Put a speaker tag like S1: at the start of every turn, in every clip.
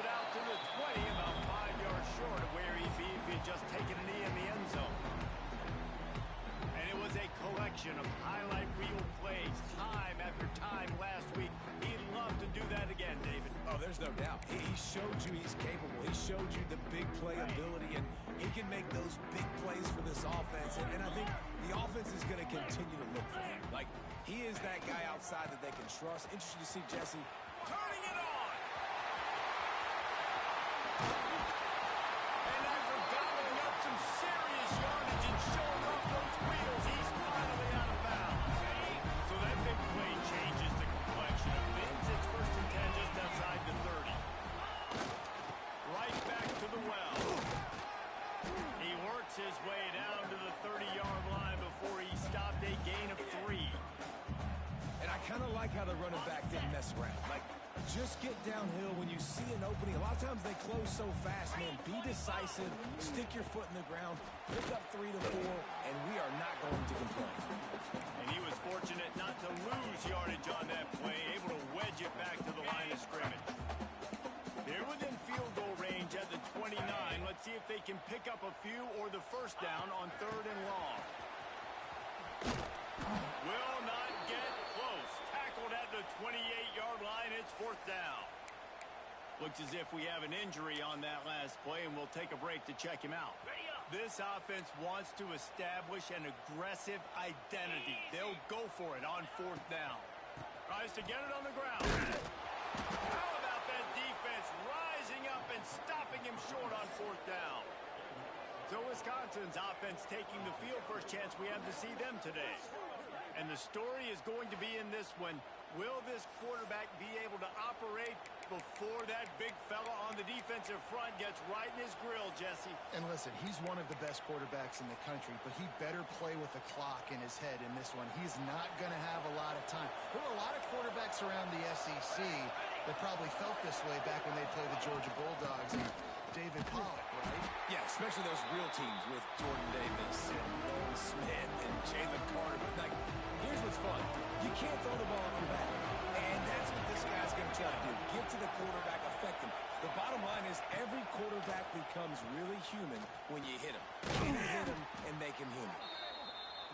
S1: it out to the 20, about 5 yards short of where he'd be if he had just taken a knee in the end zone. And it was a collection of highlight reel plays, time after time last week. He'd love to do that again, David.
S2: Oh, there's no doubt. He showed you he's capable. He showed you the big play ability, and he can make those big plays for this offense. And I think the offense is going to continue to look for him. Like, he is that guy outside that they can trust. Interesting to see Jesse
S1: turning it on. And after gobbling up some serious yardage and showing off those wheels, he's finally out of bounds. So that big play changes the complexion of things. It's 1st and 10 just outside the 30. Right back to the well. He works his way down to the 30-yard line before he stopped a gain of 3.
S2: And I kind of like how the running back didn't mess around. Like, just get downhill when you see an opening. A lot of times they close so fast, man. Be decisive, stick your foot in the ground, pick up 3 to 4, and we are not going to complain.
S1: And he was fortunate not to lose yardage on that play, able to wedge it back to the line of scrimmage. They're within field goal range at the 29. Let's see if they can pick up a few or the first down on 3rd and long. Will not get close. Tackled at the 28-yard line. It's 4th down. Looks as if we have an injury on that last play, and we'll take a break to check him out. This offense wants to establish an aggressive identity. They'll go for it on 4th down. Tries to get it on the ground. How about that defense rising up and stopping him short on 4th down? So Wisconsin's offense taking the field. First chance we have to see them today. And the story is going to be in this one. Will this quarterback be able to operate before that big fella on the defensive front gets right in his grill, Jesse?
S3: And listen, he's one of the best quarterbacks in the country, but he better play with a clock in his head in this one. He's not going to have a lot of time. There were a lot of quarterbacks around the SEC that probably felt this way back when they played the Georgia Bulldogs and David Pollock, right?
S2: Yeah, especially those real teams with Jordan Davis and Nolan Smith and Jalen Carter. But, like, here's what's fun. You can't throw the ball off your back. And that's what this guy's going to try to do. Get to the quarterback, affect him. The bottom line is every quarterback becomes really human when you hit him. You hit him and make him human.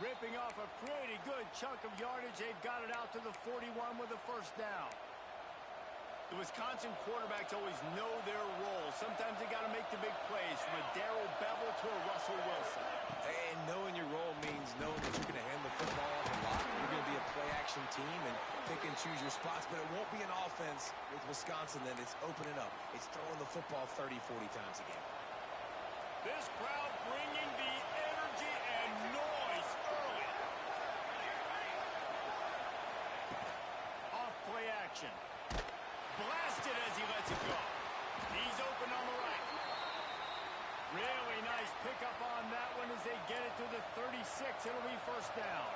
S1: Ripping off a pretty good chunk of yardage. They've got it out to the 41 with a first down. The Wisconsin quarterbacks always know their role. Sometimes they got to make the big plays, from a Darrell Bevel to a Russell Wilson.
S2: And knowing your role means knowing that you're going to hand the football off a lot. You're going to be a play-action team and pick and choose your spots. But it won't be an offense with Wisconsin that it's opening up. It's throwing the football 30, 40 times a game.
S1: This crowd bringing the energy and noise early. Off play action. Blasted as he lets it go. He's open on the right. Really nice pickup on that one as they get it to the 36. It'll be first down.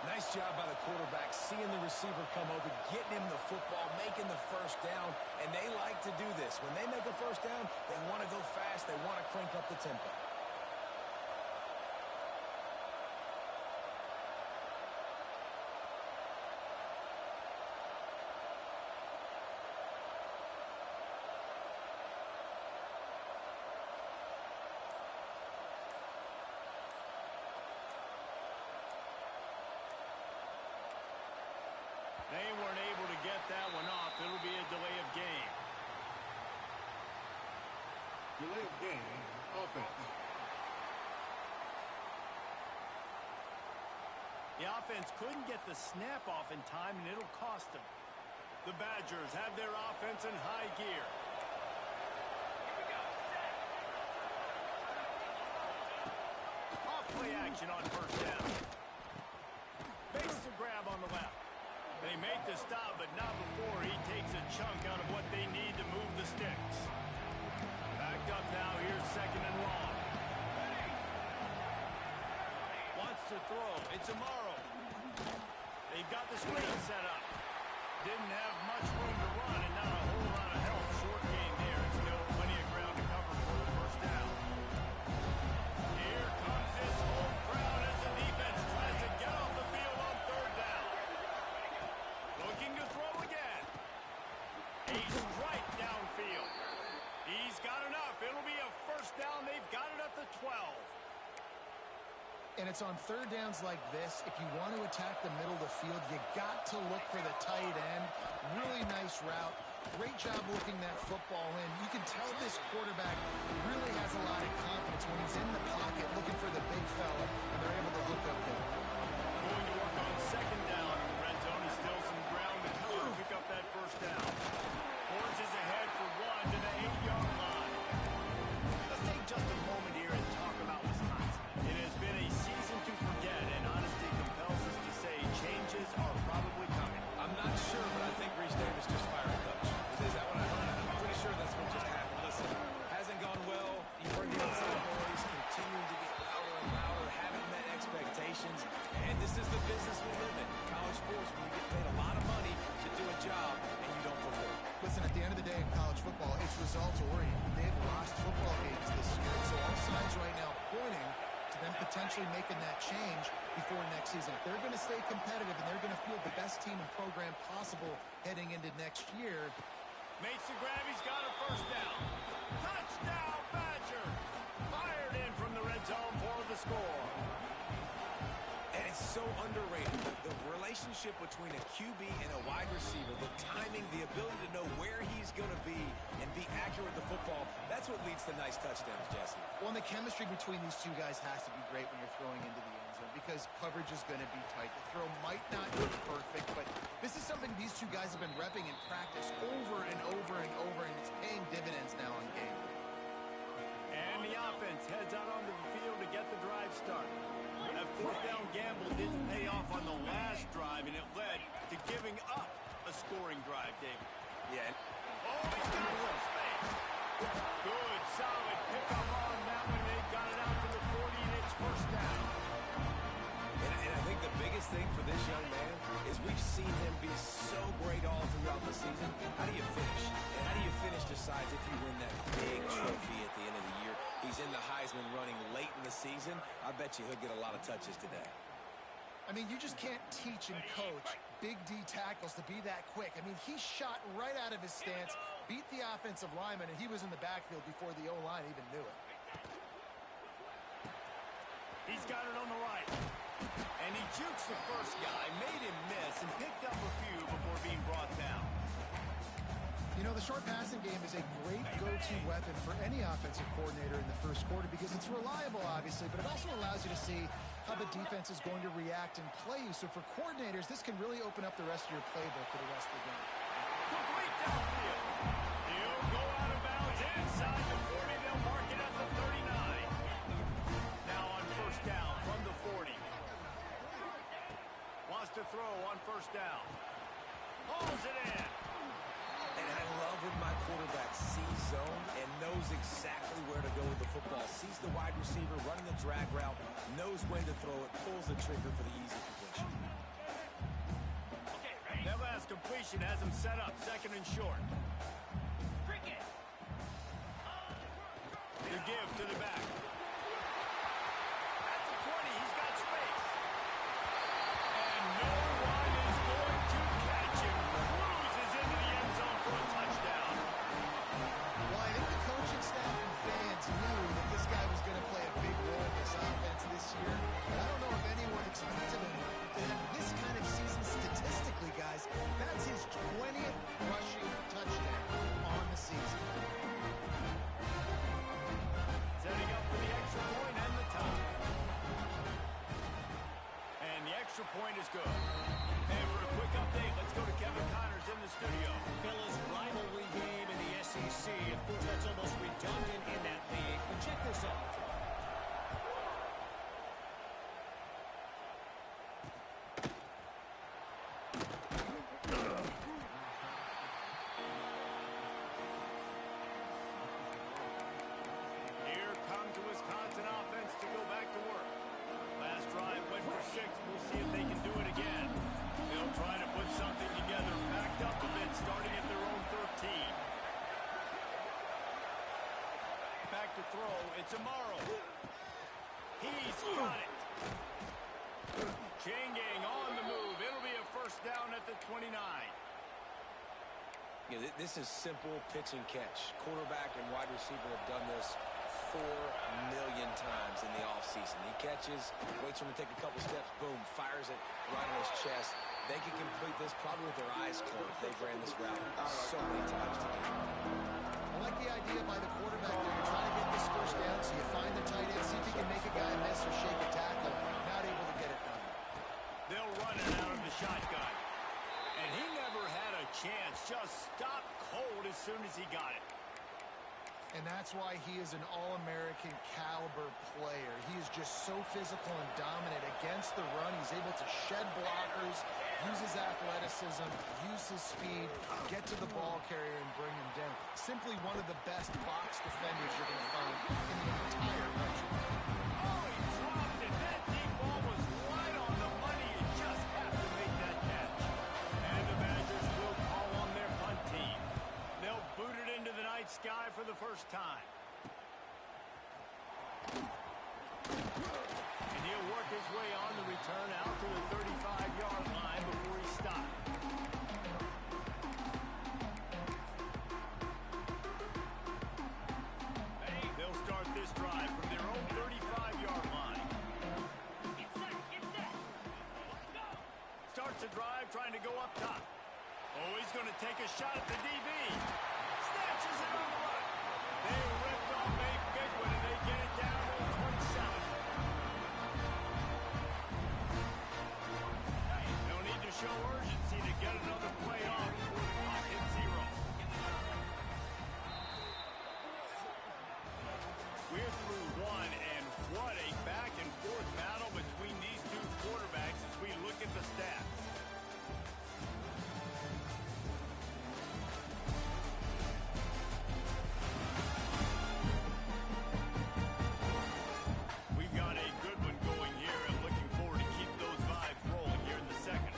S2: Nice job by the quarterback, seeing the receiver come open, getting him the football, making the first down, and they like to do this. When they make a first down, they want to go fast. They want to crank up the tempo.
S1: They weren't able to get that one off. It'll be a delay of game.
S4: Delay of game, offense.
S1: The offense couldn't get the snap off in time, and it'll cost them. The Badgers have their offense in high gear. Off play action on first down. Makes the grab on the left. They make the stop, but not before he takes a chunk out of what they need to move the sticks. Backed up now, here's 2nd and long. Wants to throw. It's Amaro. They've got the screen set up. Didn't have much room to run and not a whole lot of help. Short game there. And still plenty of ground to cover for the first down. Here comes this home crowd as the defense tries to get off the field on 3rd down. Looking to throw again. A strike downfield.
S3: And it's on third downs like this. If you want to attack the middle of the field, you got to look for the tight end. Really nice route. Great job looking that football in. You can tell this quarterback really has a lot of confidence when he's in the pocket looking for the big fella, and they're able to hook up there.
S1: Going to work on second down in the red zone. He's still some ground to cover to pick up that first down. Forges ahead for one to the 8-yard line. Let's take just a moment here and talk about Wisconsin. It has been a season to forget, and honesty compels us to say changes are probably coming.
S2: I'm not sure, but I think Reese Davis just fired a coach. Is that what I heard? I'm pretty sure that's what just happened. Listen, hasn't gone well. You've heard the outside noise, continuing to get louder and louder, haven't met expectations. And this is the business we live in. College sports, when you get paid a lot of money to do a job and you don't perform.
S3: Listen, at the end of the day in college football, it's results oriented. They've lost football games this year, so all signs right now pointing to them potentially making that change before next season. If they're going to stay competitive and they're going to field the best team and program possible heading into next year.
S1: Makes the grab. He's got a first down. Touchdown, Badger. Fired in from the red zone for the score.
S2: And it's so underrated. The relationship between a QB and a wide receiver, the timing, the ability to know where he's going to be and be accurate with the football, that's what leads to nice touchdowns, Jesse.
S3: Well, and the chemistry between these two guys has to be great when you're throwing into the end zone because coverage is going to be tight. The throw might not be perfect, but this is something these two guys have been repping in practice over and over and over, and it's paying dividends now on game.
S1: And the offense heads out onto the field to get the drive started. That fourth down gamble didn't pay off on the last drive, and it led to giving up a scoring drive, David.
S2: Yeah.
S1: Oh, he's got some space. Good, solid pickup on that one. They got it out to the 40, and it's first down.
S2: And I think the biggest thing for this young man is we've seen him be so great all throughout the season. How do you finish? And how do you finish decides if you win that big trophy at the end of the year. He's in the Heisman running late in the season. I bet you he'll get a lot of touches today.
S3: I mean, you just can't teach and coach big D tackles to be that quick. I mean, he shot right out of his stance, beat the offensive lineman, and he was in the backfield before the O-line even knew it.
S1: He's got it on the right. And he jukes the first guy, made him miss, and picked up a few before being brought down.
S3: You know, the short passing game is a great go-to weapon for any offensive coordinator in the first quarter because it's reliable, obviously, but it also allows you to see how the defense is going to react and play you. So for coordinators, this can really open up the rest of your playbook for the rest of the game.
S1: Complete downfield. He'll go out of bounds inside the 40. They'll mark it at the 39. Now on first down from the 40. Wants to throw on first down. Hauls it in.
S2: And I love when my quarterback sees zone and knows exactly where to go with the football. Sees the wide receiver running the drag route, knows when to throw it, pulls the trigger for the easy completion.
S1: That last completion has him set up second and short. The give to the back. At the 20, he's got space. And no one is going to catch him. Cruises into the end zone for a touchdown.
S3: Well, I think the coaching staff and fans knew that this guy was going to play a big role in this offense this year. But I don't know if anyone expected him to have this kind of season statistically, guys. That's his 20th rushing touchdown on the season.
S1: Setting up for the extra point and the tie. And the extra point is good. And for a quick update, let's go to Kevin Connors in the studio.
S5: Fellas, rivalry game in the SEC. Of course, that's almost redundant in that league. But check this out.
S1: Here comes the Wisconsin offense to go back to work. Last drive went for 6. We'll see if they can do it again. They'll try to put something together, backed up a bit, starting at their own 13. Back to throw. It's Amaro. He's got it. Changing on the move. It'll be a first down at the 29.
S2: Yeah, this is simple pitch and catch. Quarterback and wide receiver have done this 4 million times in the offseason. He catches, waits for him to take a couple steps, boom, fires it right on his chest. They can complete this probably with their eyes closed. They've ran this route so many times today.
S3: I like the idea by the quarterback there. You're trying to get this first down, so you find the tight end, see if you can make a guy miss or shake a tackle. Not able to get it done.
S1: They'll run it out of the shotgun. And he never had a chance. Just stopped cold as soon as he got it.
S3: And that's why he is an All-American caliber player. He is just so physical and dominant against the run. He's able to shed blockers, use his athleticism, use his speed, get to the ball carrier and bring him down. Simply one of the best box defenders you're going to find in the entire country.
S1: Oh, he dropped it. That deep ball was right on the money. You just have to make that catch. And the Badgers will call on their punt team. They'll boot it into the night sky for the first time. And he'll work his way on the return out to the 35-yard line before he stopped. They'll start this drive from their own 35-yard line. Starts the drive trying to go up top. Oh, he's going to take a shot at the DB. Snatches it on the run. They ripped off a big one, and they get it down to the 27. No need to show urgency to get another play off before the clock hits 0. We're through one, and what a back-and-forth battle between these two quarterbacks as we look at the stats. We've got a good one going here. I'm looking forward to keep those vibes rolling here in the second.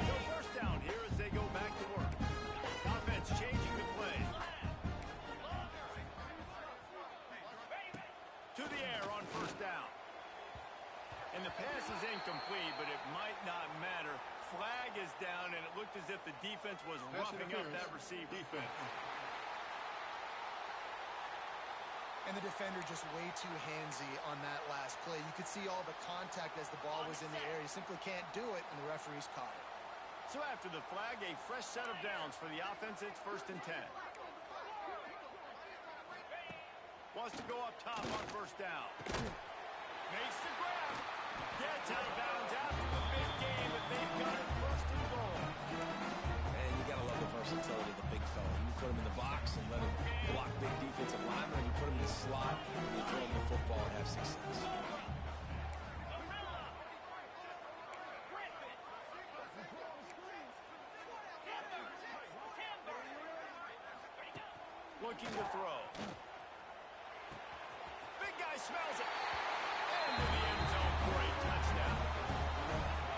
S1: So first down here as they go back to work. Offense changing the play. To the air on first down. And the pass is incomplete, but it might not matter. Flag is down, and it looked as if the defense was roughing up that receiver.
S4: Defense.
S3: And the defender just way too handsy on that last play. You could see all the contact as the ball was in the air. He simply can't do it, and the referee's caught it.
S1: So after the flag, a fresh set of downs for the offense. It's 1st and 10. Wants to go up top on first down. Makes the grab. Gets out of bounds after the big game, but they've got it 1st and goal.
S2: And you got to love the versatility of the big fella. You put him in the box and let him block big defensive linemen, and you put him in the slot, and you throw him the football and have success.
S1: Looking to throw. Big guy smells it. Into the end zone for a touchdown.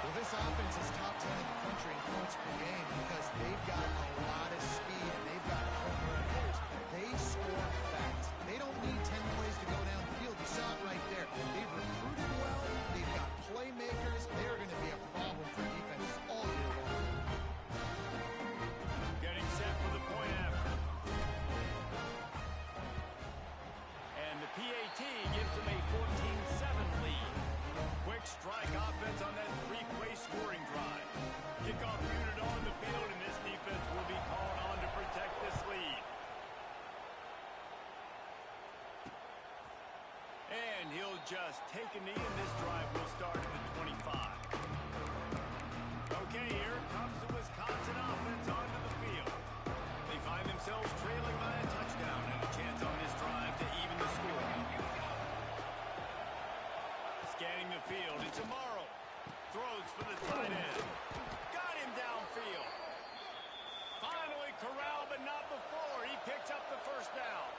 S3: Well, this offense is top 10 in the country in points per game because they've got a lot of speed and they've got home run hitters. They score fast. They don't need 10 plays to go down the field. You saw it right there. They've recruited well. They've got playmakers. They're going to be a problem for defenses all year long.
S1: Getting set for the point after. And the PAT gives them a 14-7 lead. Quick strike offense on that 3-play scoring drive. Kickoff unit on the field, and this defense will be called on to protect this lead. And he'll just take a knee, and this drive will start at the 25. Okay, here comes the Wisconsin offense onto the field. They find themselves trailing by a touchdown and a chance on this drive to even the score. Scanning the field, it's Amaro. Throws for the tight end. Got him downfield. Finally corralled, but not before. He picks up the first down.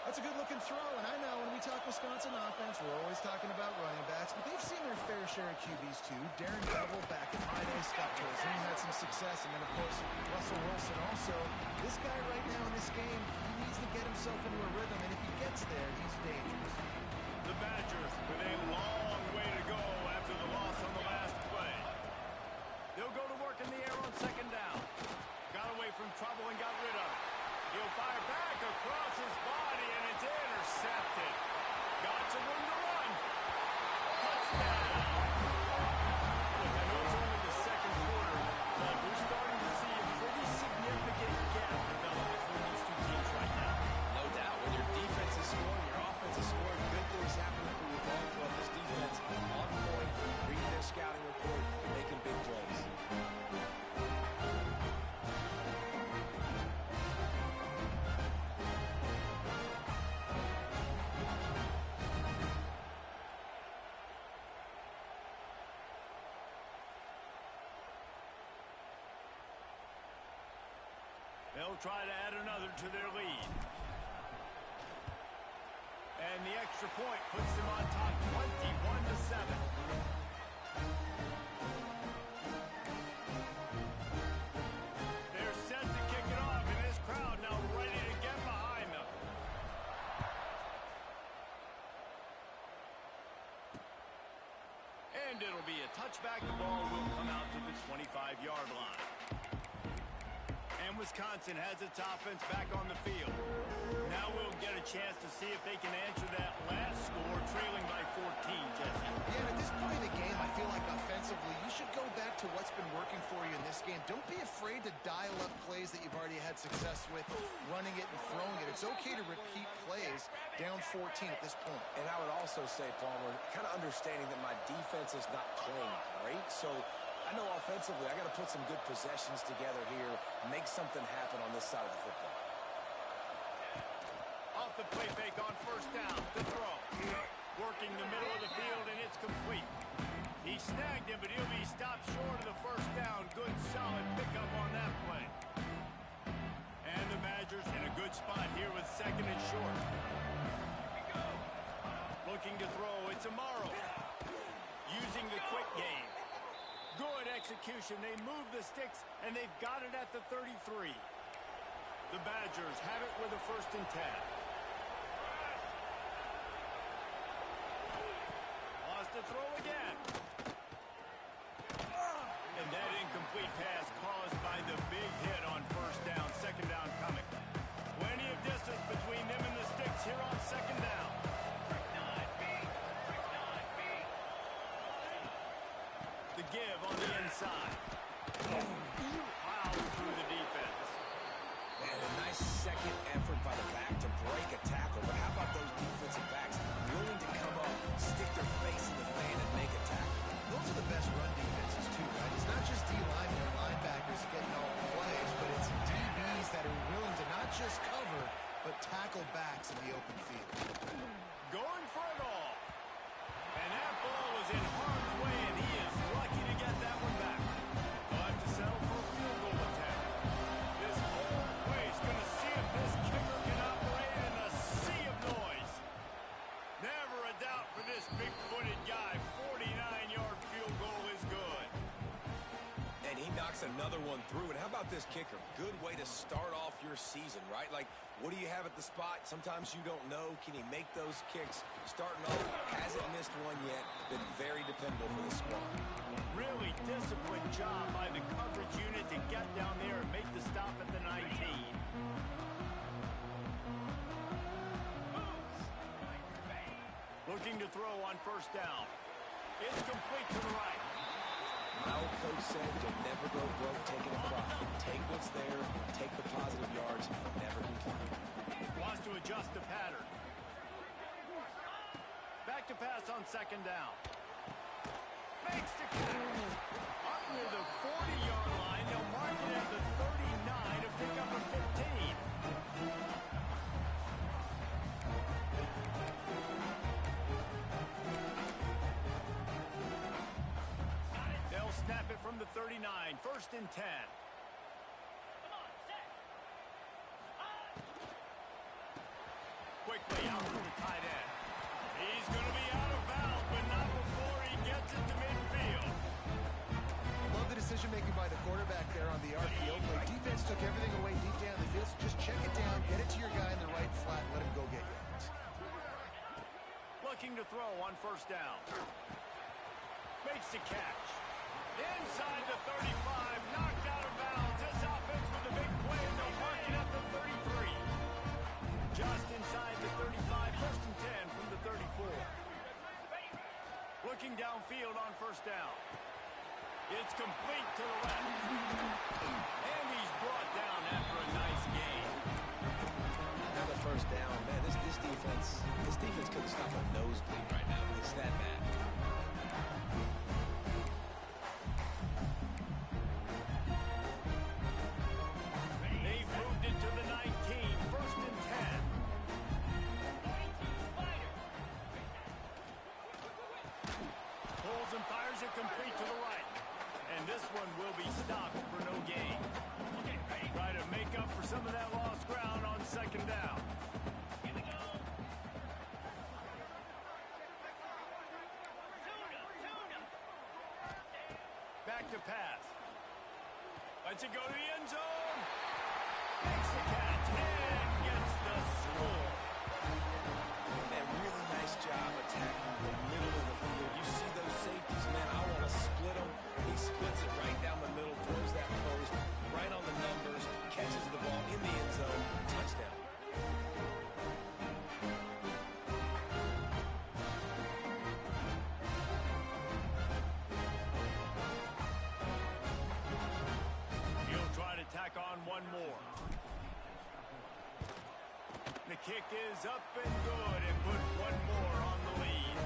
S3: That's a good-looking throw, and I know when we talk Wisconsin offense, we're always talking about running backs, but they've seen their fair share of QBs too. Darren Bevel back in my day, Scott Tolzien had some success, and then, of course, Russell Wilson also. This guy right now in this game, he needs to get himself into a rhythm, and if he gets there, he's dangerous.
S1: The Badgers with a long way to go after the loss on the last play. They'll They'll try to add another to their lead. And the extra point puts them on top 21-7. They're set to kick it off, and this crowd now ready to get behind them. And it'll be a touchback. The ball will come out to the 25-yard line. And Wisconsin has its offense back on the field. Now we'll get a chance to see if they can answer that last score, trailing by 14, Jesse.
S3: Yeah, at this point in the game, I feel like offensively, you should go back to what's been working for you in this game. Don't be afraid to dial up plays that you've already had success with, running it and throwing it. It's okay to repeat plays down 14 at this point.
S2: And I would also say, Palmer, kind of understanding that my defense is not playing great, so I know offensively I got to put some good possessions together here, make something happen on this side of the football.
S1: Off the play fake on first down, the throw. Working the middle of the field, and it's complete. He snagged him, but he'll be stopped short of the first down. Good, solid pickup on that play. And the Badgers in a good spot here with second and short. Looking to throw, it's Amaro. Using the quick game. Good execution. They move the sticks, and they've got it at the 33. The Badgers have it with a 1st and 10. Lost the throw again. And that incomplete pass caused by the big hit on first down. Second down coming. Plenty of distance between them and the sticks here on second down. The give on the inside. Plows through the defense.
S2: And a nice second effort by the back to break a tackle. But how about those defensive backs willing to come up, stick their face in the fan, and make a tackle?
S3: Those are the best run defenses, too, right? It's not just D-linemen and linebackers getting all the plays, but it's DBs that are willing to not just cover, but tackle backs in the open field.
S1: Going for it all. And that ball is in harm's way, and he is lucky to get that one back. He'll have to settle for a field goal attempt. This whole place going to see if this kicker can operate in the sea of noise. Never a doubt for this big-footed guy. 49-yard field goal is good.
S2: And he knocks another one through. And how about this kicker? Good way to start off your season, right? Like, what do you have at the spot? Sometimes you don't know. Can he make those kicks? Starting off, hasn't missed one yet. Been very dependable for the squad.
S1: Really disciplined job by the coverage unit to get down there and make the stop at the 19. Looking to throw on first down. It's complete to the right.
S2: My old coach said you'll never go broke taking a profit. Take what's there, take the positive yards, and never complain.
S1: Wants to adjust the pattern. Back to pass on second down. Makes the catch. Up near the 40-yard line. They'll mark it at the 39 to pick up a 15. They'll snap it from the 39. 1st and 10. Quickly out to the tight end. He's going to be out of bounds, but not before he gets it to midfield.
S3: Love the decision-making by the quarterback there on the RPO play. Defense took everything away deep down the field. So just check it down, get it to your guy in the right flat, and let him go get yards.
S1: Looking to throw on first down. Makes the catch. Inside the 35, knocked out of bounds. This offense with a big play, and they'll mark it up to 33. Just inside the 35, 1st and 10 from the 34. Looking downfield on first down. It's complete to the left. And he's brought down after a nice game.
S2: Another first down. Man, this defense couldn't stop a nosebleed right now. It's that bad.
S1: They've moved it to the 19, 1st and 10. Pulls and fires it complete to the right. And this one will be stopped for no gain. Try to make up for some of that lost ground on second down. Back to pass. Lets it go to the end zone. Makes the catch and gets the score.
S2: Man, really nice job attacking the middle of the field. You see those safeties, man, I want to split them. He splits it right down the middle, throws that post, right on the numbers, catches the ball in the end zone, touchdown.
S1: He'll try to tack on one more. The kick is up and good and put one more on the lead.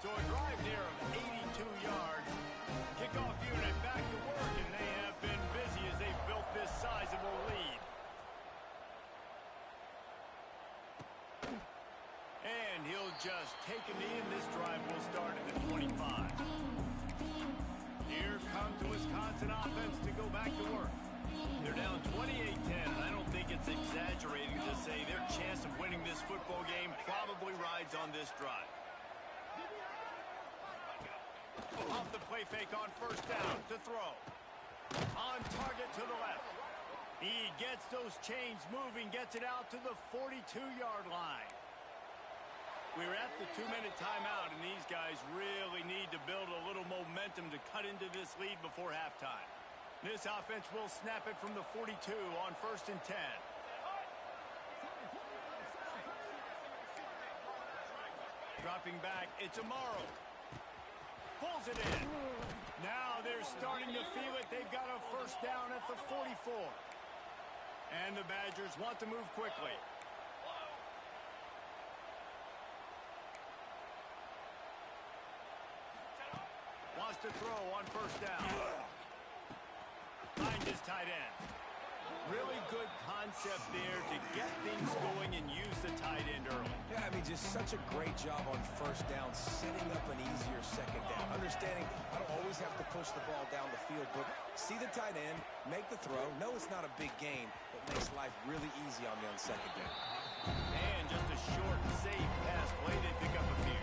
S1: So a drive there of 82 yards. Kickoff unit back to work, and they have been busy as they've built this sizable lead. And he'll just take a knee, and this drive will start at the 25. Here comes the Wisconsin offense to go back to work. They're down 28-10, and I don't think it's exaggerating to say their chance of winning this football game probably rides on this drive. Off the play fake on first down to throw. On target to the left. He gets those chains moving, gets it out to the 42-yard line. We're at the 2-minute timeout, and these guys really need to build a little momentum to cut into this lead before halftime. This offense will snap it from the 42 on 1st and 10. Dropping back, it's Amaro. Pulls it in. Now they're starting to feel it. They've got a first down at the 44. And the Badgers want to move quickly. Wants to throw on first down. Find his tight end. Really good concept there to get things going and use the tight end early.
S2: Yeah, I mean, just such a great job on first down, setting up an easier second down. Understanding I don't always have to push the ball down the field, but see the tight end, make the throw. No, it's not a big gain, but makes life really easy on me on second down.
S1: And just a short, safe pass play. They pick up a few.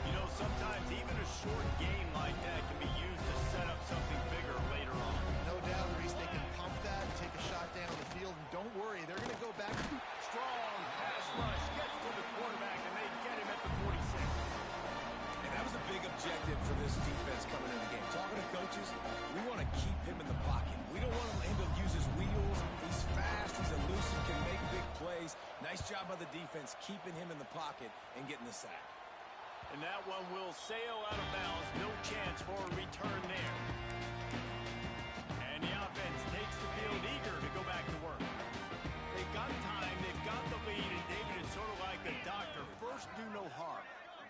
S1: You know, sometimes even a short game like that can be used to set up something bigger later on.
S3: No doubt, Reese, they can pump that, take a shot down the field, and don't worry, they're going to go back.
S1: Strong pass rush gets to the quarterback, and they get him at the 46.
S2: And that was a big objective for this defense coming into the game. Talking to coaches, we want to keep him in the pocket. We don't want him to use his wheels. He's fast, he's elusive, can make big plays. Nice job by the defense keeping him in the pocket and getting the sack.
S1: And that one will sail out of bounds. No chance for a return there. And the offense takes the field, eager to go back to work. They've got time, they've got the lead, and David is sort of like the doctor. First, do no harm.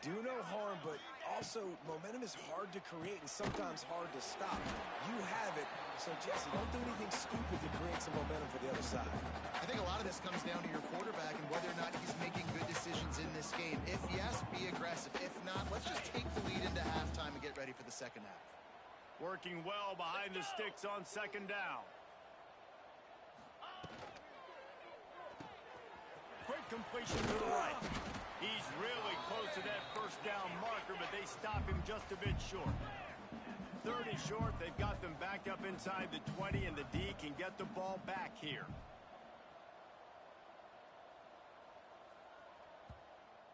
S2: Do no harm, but also momentum is hard to create and sometimes hard to stop. You have it, so Jesse, don't do anything stupid to create some momentum for the other side.
S3: I think a lot of this comes down to your quarterback and whether or not he's making good decisions in this game. If yes, be aggressive. If not, let's just take the lead into halftime and get ready for the second half.
S1: Working well behind the sticks on second down. Quick completion to the right. He's really close to that first down marker, but they stop him just a bit short. 30 short, they've got them backed up inside the 20, and the D can get the ball back here.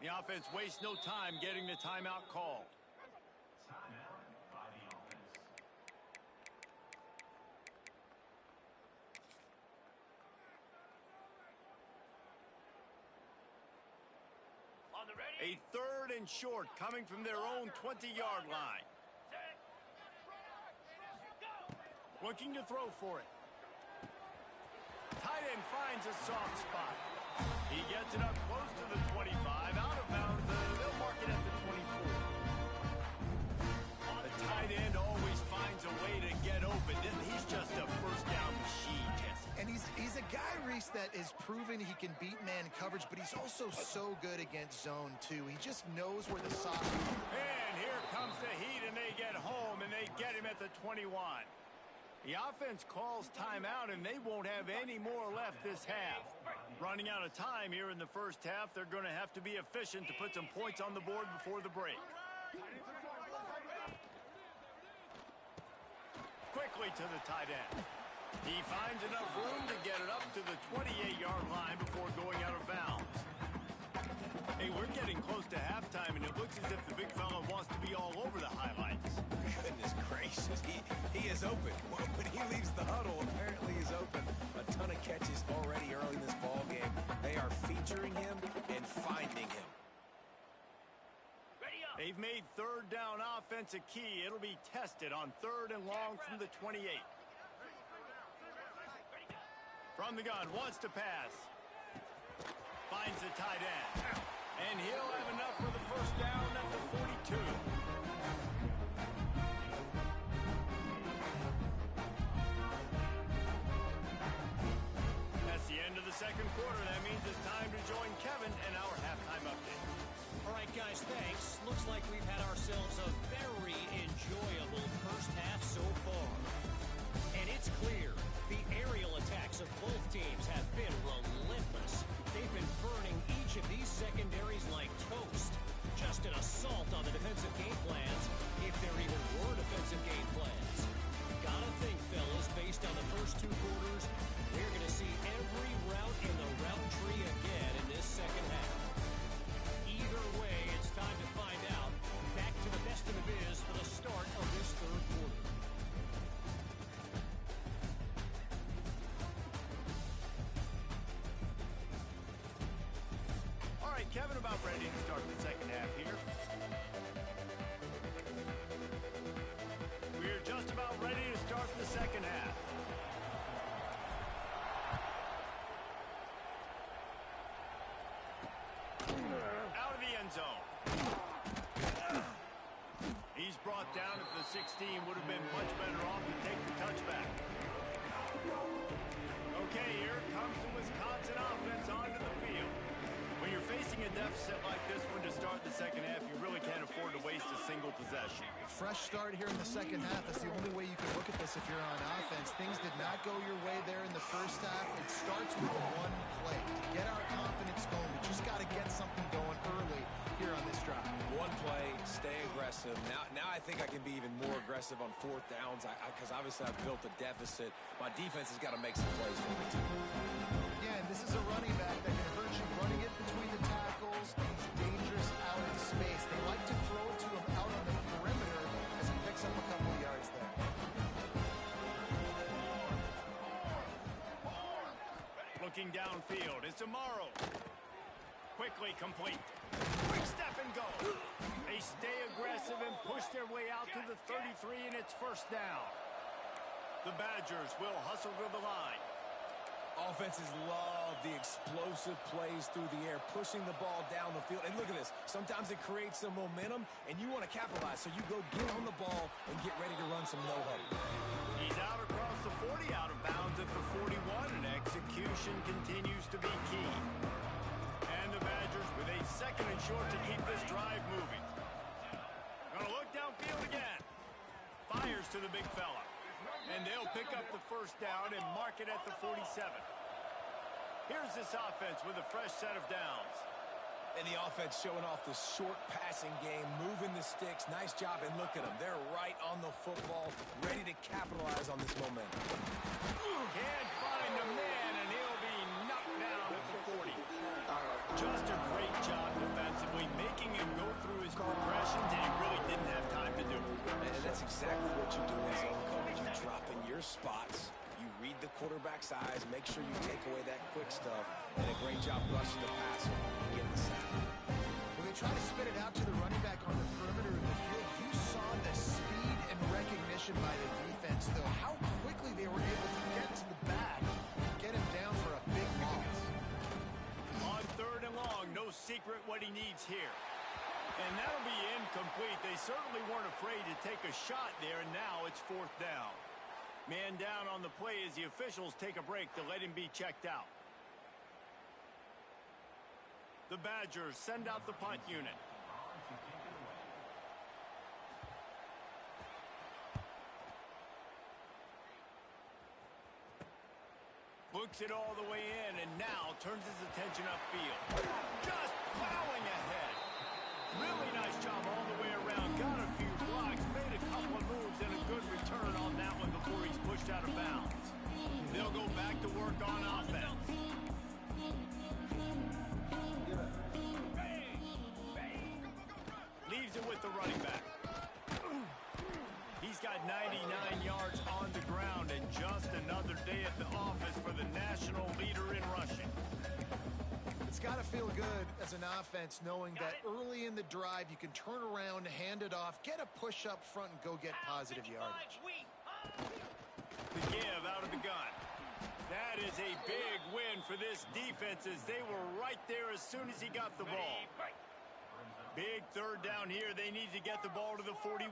S1: The offense wastes no time getting the timeout called. A 3rd and short coming from their own 20-yard line. Looking to throw for it. Tight end finds a soft spot. He gets it up close to the 25. Out of bounds. They'll mark it at the 24. The tight end always finds a way to get open. He's just a first down machine, Jesse.
S3: And he's a guy, Reese, that is proven he can beat man coverage, but he's also so good against zone, too. He just knows where the soft...
S1: And here comes the heat, and they get home, and they get him at the 21. The offense calls timeout, and they won't have any more left this half. Running out of time here in the first half, they're going to have to be efficient to put some points on the board before the break. Quickly to the tight end. He finds enough room to get it up to the 28-yard line before going out of bounds. Hey, we're getting close to halftime, and it looks as if the big fella wants to be all over the highlights.
S2: Goodness gracious, he is open. When he leaves the huddle, apparently he's open. A ton of catches already early in this ball game. They are featuring him and finding him.
S1: They've made third down offense a key. It'll be tested on 3rd and long from the 28. From the gun, wants to pass. Finds the tight end. And he'll have enough for the first down at the 42. That's the end of the second quarter. That means it's time to join Kevin in our halftime update.
S5: All right, guys, thanks. Looks like we've had ourselves a very enjoyable first half so far. And it's clear the aerial attacks of both teams have been relentless. They've been burning each of these secondaries like toast. Just an assault on the defensive game plans, if there even were defensive game plans. Gotta think, fellas, based on the first 2 quarters, we're going to see every route in the route tree again in this second half. Either way, it's time to find out. Back to the best in the biz for the start of this third quarter.
S1: All right, Kevin, about ready to start the second half here. We're just about ready to start the second half. Out of the end zone. He's brought down at the 16. Would have been much better off to take the touchback. Okay, here comes the Wisconsin offense onto the field. When you're facing a deficit like this one to start the second half, you really can't afford to waste a single possession.
S3: Fresh start here in the second half. That's the only way you can look at this if you're on offense. Things did not go your way there in the first half. It starts with one play. To get our confidence going, we just got to get something going early here on this drive.
S2: One play, stay aggressive. Now I think I can be even more aggressive on 4th downs because obviously I've built a deficit. My defense has got to make some plays for me too.
S3: Again, this is a running back that can hurt you running it between the tackles. He's dangerous out in space. They like to throw it to him out on the perimeter as he picks up a couple of yards there.
S1: Looking downfield, it's Amaro. Quickly complete. Quick step and go. They stay aggressive and push their way out to the 33, and it's first down. The Badgers will hustle to the line.
S2: Offenses love the explosive plays through the air, pushing the ball down the field. And look at this. Sometimes it creates some momentum, and you want to capitalize. So you go get on the ball and get ready to run some no-huddle.
S1: He's out across the 40, out of bounds at the 41, and execution continues to be key. And the Badgers with a 2nd and short to keep this drive moving. Gonna look downfield again. Fires to the big fella. And they'll pick up the first down and mark it at the 47. Here's this offense with a fresh set of downs.
S2: And the offense showing off the short passing game, moving the sticks. Nice job, and look at them. They're right on the football, ready to capitalize on this momentum.
S1: Can't find the man, and he'll be knocked down at the 40. Just a great job defensively, making him go through his progressions, and he really didn't have time to do it.
S2: And that's exactly what you do in zone coverage. You drop in your spots, you read the quarterback's eyes, make sure you take away that quick stuff, and a great job rushing the passer and getting the sack.
S3: When they try to spit it out to the running back on the perimeter of the field, you saw the speed and recognition by the defense, though. How quickly they were able to get to the back and get him down for a big loss.
S1: On 3rd and long, no secret what he needs here. And that'll be incomplete. They certainly weren't afraid to take a shot there, and now it's 4th down. Man down on the play as the officials take a break to let him be checked out. The Badgers send out the punt unit. Hooks it all the way in and now turns his attention upfield. Just plowing ahead. Really nice job all the way around. Got a few blocks, made a couple of moves, and a good return on that one before he's pushed out of bounds. They'll go back to work on offense. Leaves it with the running back. He's got 99 yards on the ground and just another day at the office for the national leader in rushing.
S3: It's got to feel good as an offense knowing that early in the drive you can turn around, hand it off, get a push up front, and go get positive yardage.
S1: The give out of the gun. That is a big win for this defense as they were right there as soon as he got the ball. Big third down here. They need to get the ball to the 41.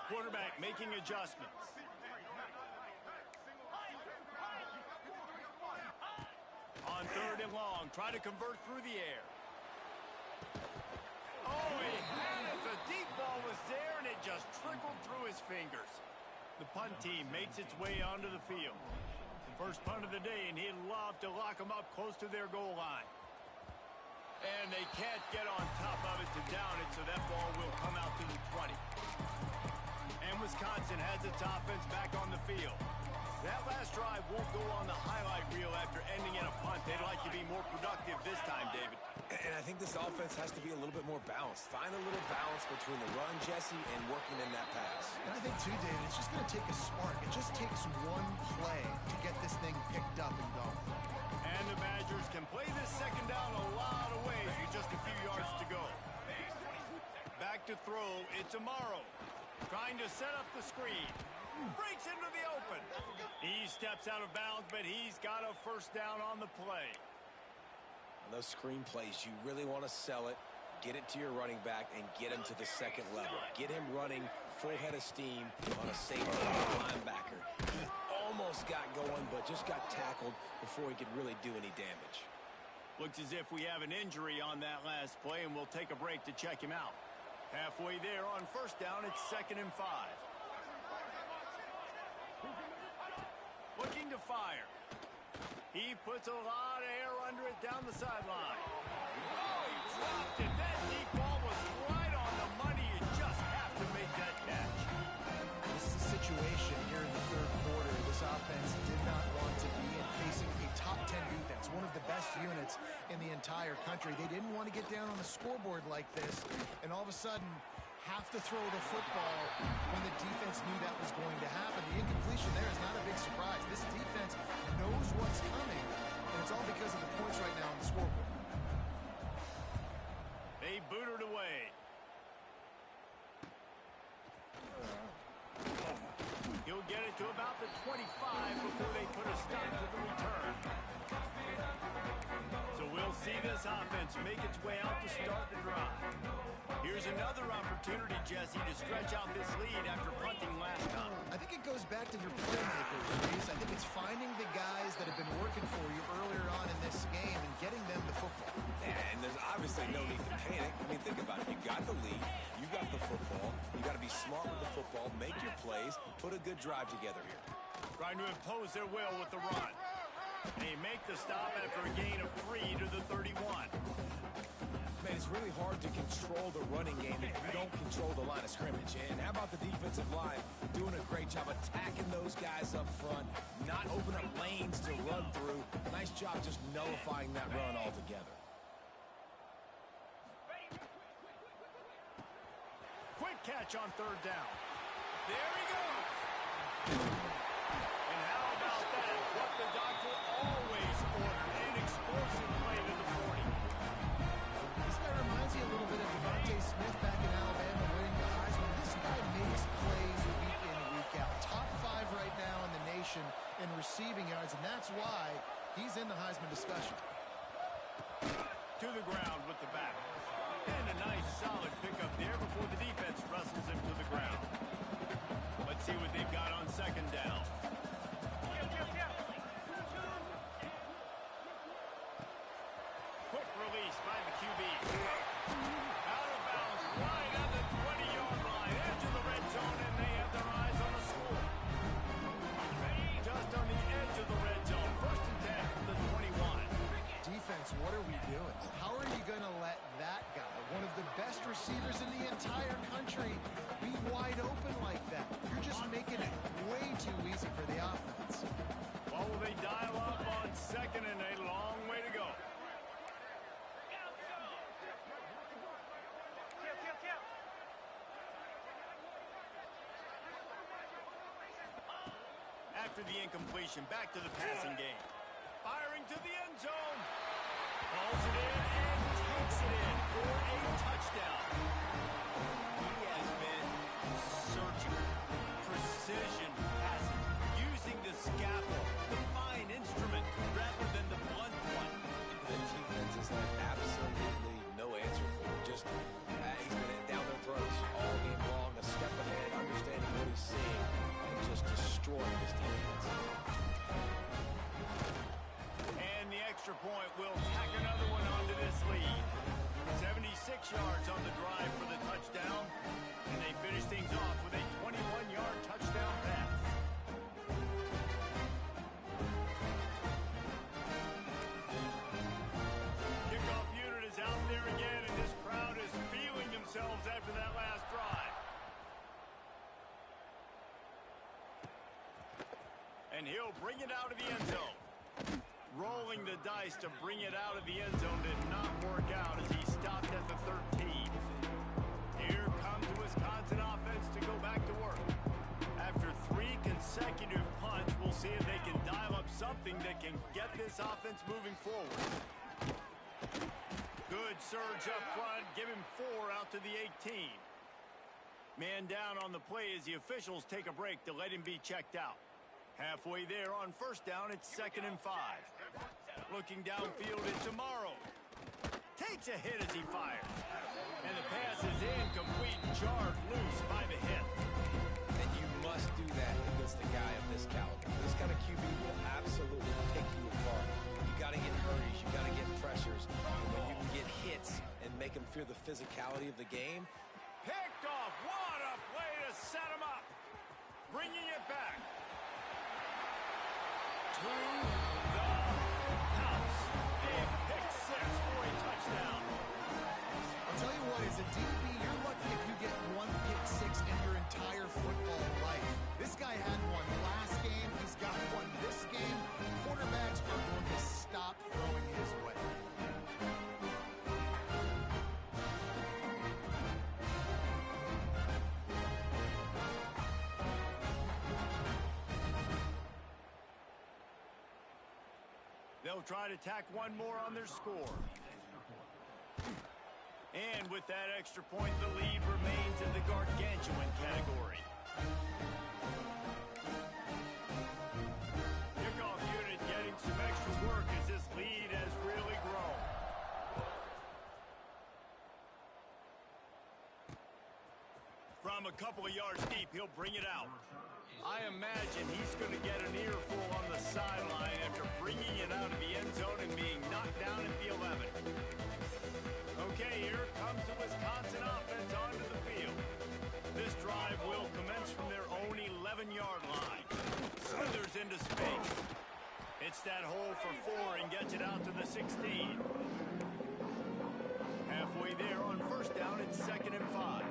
S1: Quarterback making adjustments. On third and long, try to convert through the air. Oh, he had it. The deep ball was there, and it just trickled through his fingers. The punt team makes its way onto the field. First punt of the day, and he'd love to lock them up close to their goal line. And they can't get on top of it to down it, so that ball will come out to the 20. And Wisconsin has its offense back on the field. That last drive won't go on the highlight reel after ending in a punt. They'd like to be more productive this time, David.
S2: And I think this offense has to be a little bit more balanced. Find a little balance between the run, Jesse, and working in that pass.
S3: And I think, too, David, it's just going to take a spark. It just takes one play to get this thing picked up and going.
S1: And the Badgers can play this second down a lot of ways with just a few yards to go. Back to throw, it's Amaro. Trying to set up the screen. Breaks into the open. He steps out of bounds, but he's got a first down on the play.
S2: On those screen plays, you really want to sell it, get it to your running back, and get him to the second level. Get him running full head of steam on a safety linebacker. He almost got going, but just got tackled before he could really do any damage.
S1: Looks as if we have an injury on that last play, and we'll take a break to check him out. Halfway there on first down, it's 2nd and 5. Looking to fire. He puts a lot of air under it down the sideline. Oh, he dropped it. That deep ball was right on the money. You just have to make that catch.
S3: This is a situation here in the third quarter this offense did not want to be in, facing a top 10 defense, one of the best units in the entire country. They didn't want to get down on the scoreboard like this, and all of a sudden have to throw the football when the defense knew that was going to happen. The incompletion there is not a big surprise. This defense knows what's coming, and it's all because of the points right now on the scoreboard.
S1: They booted away. He'll get it to about the 25 before they put a stop to the return. So we'll see this offense make its way out to start the drive. Here's another opportunity, Jesse, to stretch out this lead after punting last time.
S3: I think it goes back to your playmakers, Reese. I think it's finding the guys that have been working for you earlier on in this game and getting them the football.
S2: And there's obviously no need to panic. I mean, think about it. You got the lead. You got the football. You got to be smart with the football, make your plays, put a good drive together here.
S1: Trying to impose their will with the run. They make the stop after a gain of 3 to the 31.
S2: Man, it's really hard to control the running game if you don't control the line of scrimmage. And how about the defensive line doing a great job attacking those guys up front, not open up lanes to run through. Nice job just nullifying that run altogether.
S1: Quick catch on third down. There he goes. And how about that? What the doctor always ordered. An explosive play to the 40.
S3: This guy reminds you a little bit of Devontae Smith back in Alabama winning the Heisman. This guy makes plays week in, week out. Top 5 right now in the nation in receiving yards, and that's why he's in the Heisman discussion.
S1: To the ground with the back. And a nice solid pickup there before the defense wrestles him to the ground. Let's see what they've got on second down. Quick release by the QB. Out of bounds, right on the 20-yard line. Edge of the red zone, and they have their eyes on the score. Just on the edge of the red zone.
S3: receivers in the entire country be wide open like that. You're just making it way too easy for the offense.
S1: Well, will they dial up on second and a long way to go? After the incompletion, back to the passing game. Firing to the end zone. Calls it in and takes it in for a touchdown. He has been surgical, precision passing, using the scalpel, the fine instrument, rather than the blunt one.
S2: The defense is like absolutely no answer for it. Just he's been in down their throats all game long, a step ahead, understanding what he's seeing, and just destroying this defense.
S1: And the extra point will tack another one onto this lead. 76 yards on the drive for the touchdown, and they finish things off with a 21-yard touchdown pass. Kickoff unit is out there again, and this crowd is feeling themselves after that last drive. And he'll bring it out of the end zone. Rolling the dice to bring it out of the end zone did not work out as he stopped at the 13. Here comes the Wisconsin offense to go back to work. After 3 consecutive punts, we'll see if they can dial up something that can get this offense moving forward. Good surge up front, give him 4 out to the 18. Man down on the play as the officials take a break to let him be checked out. Halfway there on first down, it's 2nd and 5. Looking downfield, it's Amaro. Takes a hit as he fires. And the pass is incomplete, jarred loose by the hip.
S2: And you must do that against a guy of this caliber. This kind of QB will absolutely take you apart. You got to get hurries, you got to get pressures. And when you can get hits and make them feel the physicality of the game.
S1: Picked off. What a play to set him up. Bringing it back to the house. A pick 6 for a touchdown.
S3: I'll tell you what, as a DB, you're lucky if you get 1 pick 6 in your entire football life. This guy had one last game. He's got one this game. Quarterbacks are going to stop throwing his way.
S1: They'll try to tack one more on their score. And with that extra point, the lead remains in the gargantuan category. Kickoff unit getting some extra work as this lead has really grown. From a couple of yards deep, he'll bring it out. I imagine he's going to get an earful on the sideline after bringing it out of the end zone and being knocked down at the 11. Okay, here comes the Wisconsin offense onto the field. This drive will commence from their own 11-yard line. Slithers into space. Hits that hole for 4 and gets it out to the 16. Halfway there on first down, it's 2nd and 5.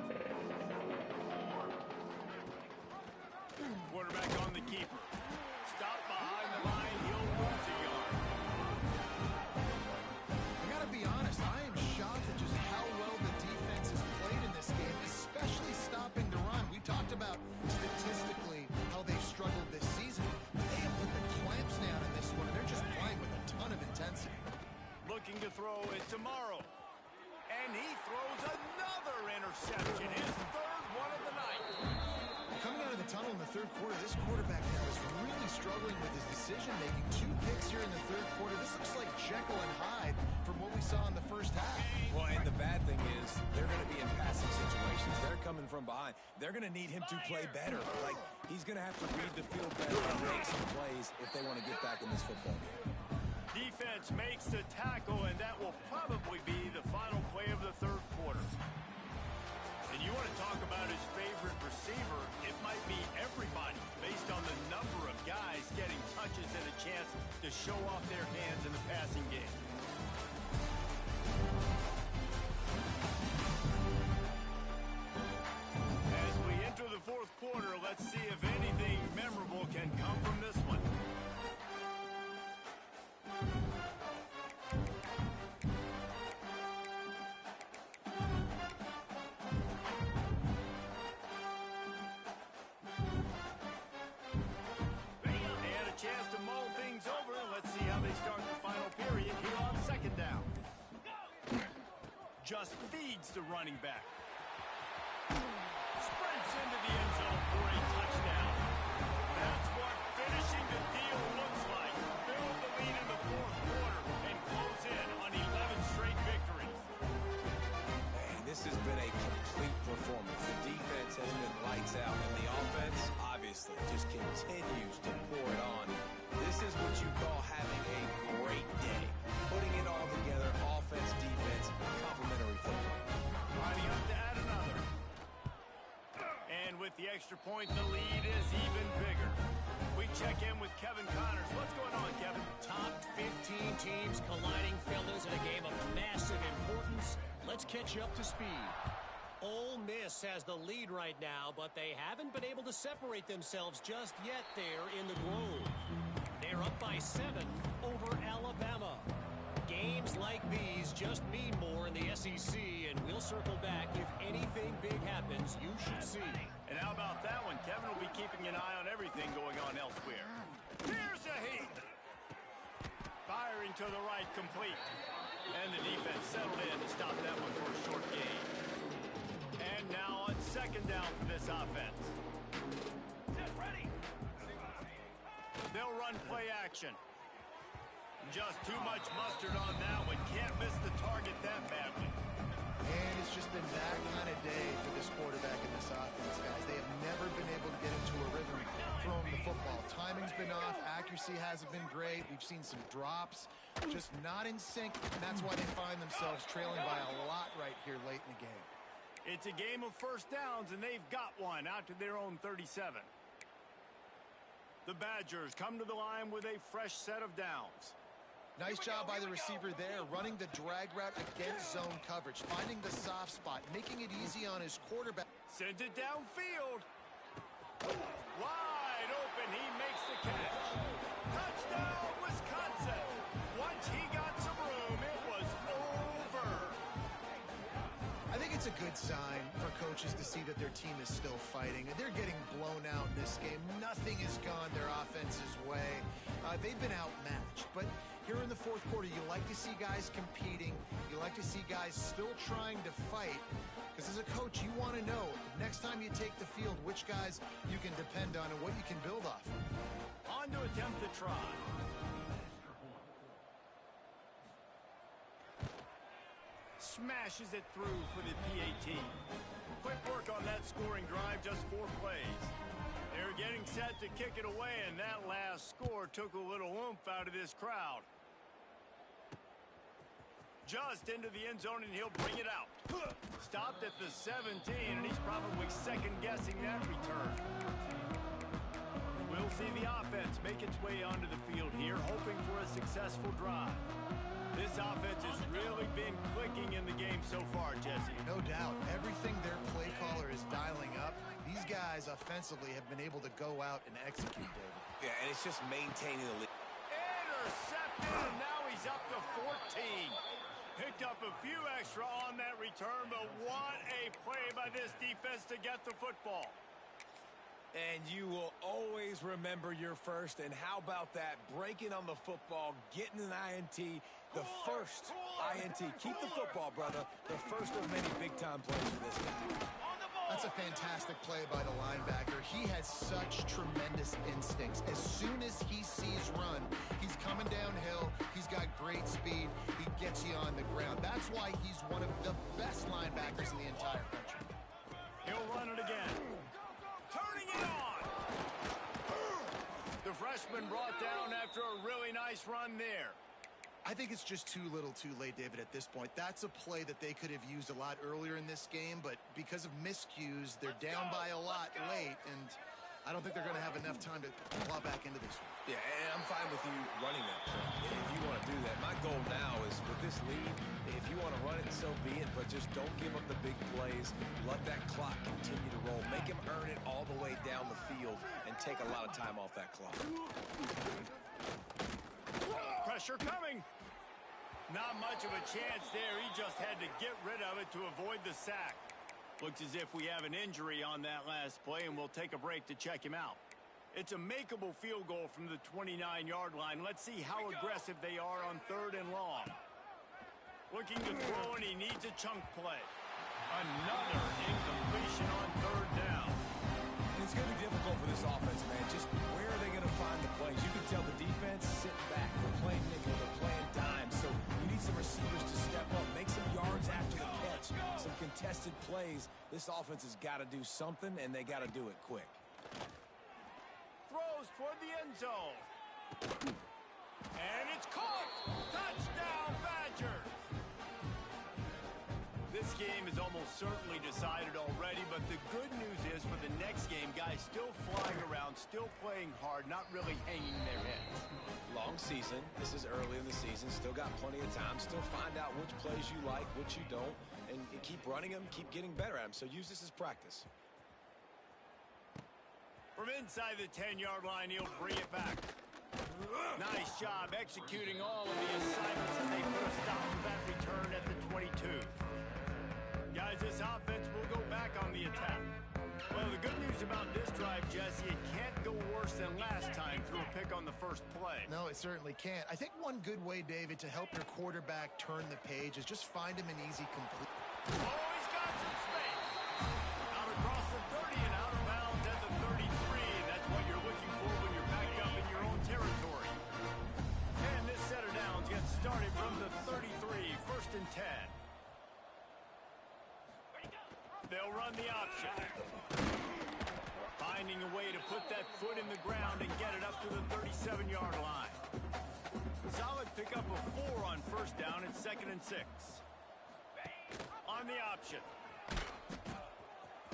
S1: Quarterback on the keeper. Stop behind the line. He'll lose a yard.
S3: I got to be honest, I am shocked at just how well the defense has played in this game, especially stopping the run. We talked about statistically how they've struggled this season. They have put the clamps down in this one. They're just playing with a ton of intensity.
S1: Looking to throw it tomorrow. And he throws another interception. His 3rd one of the night.
S3: Coming out of the tunnel in the 3rd quarter, this quarterback now is really struggling with his decision-making. 2 picks here in the 3rd quarter. This looks like Jekyll and Hyde from what we saw in the first half.
S2: Well, and the bad thing is they're going to be in passing situations. They're coming from behind. They're going to need him to play better. Like, he's going to have to read the field better and make some plays if they want to get back in this football game.
S1: Defense makes the tackle, and that will probably be the final play of the 3rd quarter. And you want to talk about his favorite receiver, it might be everybody based on the number of guys getting touches and a chance to show off their hands in the passing game. start the final period here on second down. Just feeds the running back. Sprints into the end zone for a touchdown. That's what finishing the deal looks like. Build the lead in the fourth quarter and close in on 11 straight victories.
S2: Man, this has been a complete performance. The defense has been lights out, and the offense, obviously, just continues to pour it on. This is what you call having a great day. Putting it all together, offense, defense, complementary football.
S1: Lining up to add another. And with the extra point, the lead is even bigger. We check in with Kevin Connors. What's going on, Kevin?
S5: Top 15 teams colliding, fellas, in a game of massive importance. Let's catch you up to speed. Ole Miss has the lead right now, but they haven't been able to separate themselves just yet there in the Grove. They're up by 7 over Alabama. Games like these just mean more in the SEC, and we'll circle back if anything big happens you should see.
S1: And how about that one? Kevin will be keeping an eye on everything going on elsewhere. Here's a heat. Firing to the right, complete. And the defense settled in to stop that one for a short gain. And now on second down for this offense. Ready. They'll run play action. Just too much mustard on that one. Can't miss the target that badly.
S3: And it's just been that kind of day for this quarterback and this offense, guys. They have never been able to get into a rhythm throwing the football. Timing's been off. Accuracy hasn't been great. We've seen some drops. Just not in sync, and that's why they find themselves trailing by a lot right here late in the game.
S1: It's a game of first downs, and they've got one out to their own 37. The Badgers come to the line with a fresh set of downs.
S3: Nice job by the receiver there, running the drag route against zone coverage, finding the soft spot, making it easy on his quarterback.
S1: Sends it downfield. Wide open, he makes the catch. Touchdown, Wisconsin. Once he got some room, it was over.
S3: I think it's a good sign for coaches to see that their team is still fighting. They're getting blown out in this game. Nothing has gone their offense's way. They've been outmatched, but here in the fourth quarter, you like to see guys competing. You like to see guys still trying to fight. Because as a coach, you want to know, next time you take the field, which guys you can depend on and what you can build off of.
S1: On to attempt the try. Smashes it through for the PAT. Quick work on that scoring drive, just 4 plays. They're getting set to kick it away, and that last score took a little oomph out of this crowd. Just into the end zone, and he'll bring it out. Stopped at the 17, and he's probably second-guessing that return. We'll see the offense make its way onto the field here, hoping for a successful drive. This offense has really been clicking in the game so far, Jesse.
S3: No doubt. Everything their play caller is dialing up, these guys offensively have been able to go out and execute, David.
S2: Yeah, and it's just maintaining the lead.
S1: Intercepted, and now he's up to 14. Picked up a few extra on that return, but what a play by this defense to get the football.
S2: And you will always remember your first. And how about that? Breaking on the football, getting an INT, the first INT. Keep the football, brother. The first of many big-time plays for this guy.
S3: That's a fantastic play by the linebacker. He has such tremendous instincts. As soon as he sees run, he's coming downhill. He's got great speed. He gets you on the ground. That's why he's one of the best linebackers in the entire country.
S1: He'll run it again. Turning it on. The freshman brought down after a really nice run there.
S3: I think it's just too little too late, David, at this point. That's a play that they could have used a lot earlier in this game, but because of miscues, they're down by a lot late, and I don't think they're going to have enough time to claw back into this one.
S2: Yeah, and I'm fine with you running that play if you want to do that. My goal now is with this lead, if you want to run it, so be it, but just don't give up the big plays. Let that clock continue to roll. Make him earn it all the way down the field and take a lot of time off that clock.
S1: Pressure coming. Not much of a chance there. He just had to get rid of it to avoid the sack. Looks as if we have an injury on that last play, and we'll take a break to check him out. It's a makeable field goal from the 29-yard line. Let's see how aggressive they are on 3rd and long. Looking to throw, and he needs a chunk play. Another incompletion on 3rd down.
S2: It's going to be difficult for this offense, man. Just where are they going to find the plays? You can tell the defense sitting back. They're playing nickel. They're playing dime. So you need some receivers to step up, make some yards after the catch, some contested plays. This offense has got to do something, and they got to do it quick.
S1: Throws toward the end zone. And it's caught. Touchdown, Badgers. This game is almost certainly decided already, but the good news is for the next game, guys still flying around, still playing hard, not really hanging their heads.
S2: Long season. This is early in the season. Still got plenty of time. Still find out which plays you like, which you don't, and keep running them, keep getting better at them. So use this as practice.
S1: From inside the 10-yard line, he'll bring it back. Nice job executing all of the assignments as they put a stop to that return at the 22. Guys, this offense will go back on the attack. Well, the good news about this drive, Jesse, it can't go worse than last time through a pick on the first play.
S3: No, it certainly can't. I think one good way, David, to help your quarterback turn the page is just find him an easy complete.
S1: Oh, he's got some space. Out across the 30 and out of bounds at the 33. That's what you're looking for when you're backed up in your own territory. And this set of downs gets started from the 33, 1st and 10. They'll run the option. Finding a way to put that foot in the ground and get it up to the 37-yard line. Solid pickup of 4 on 1st down and 2nd and 6. On the option.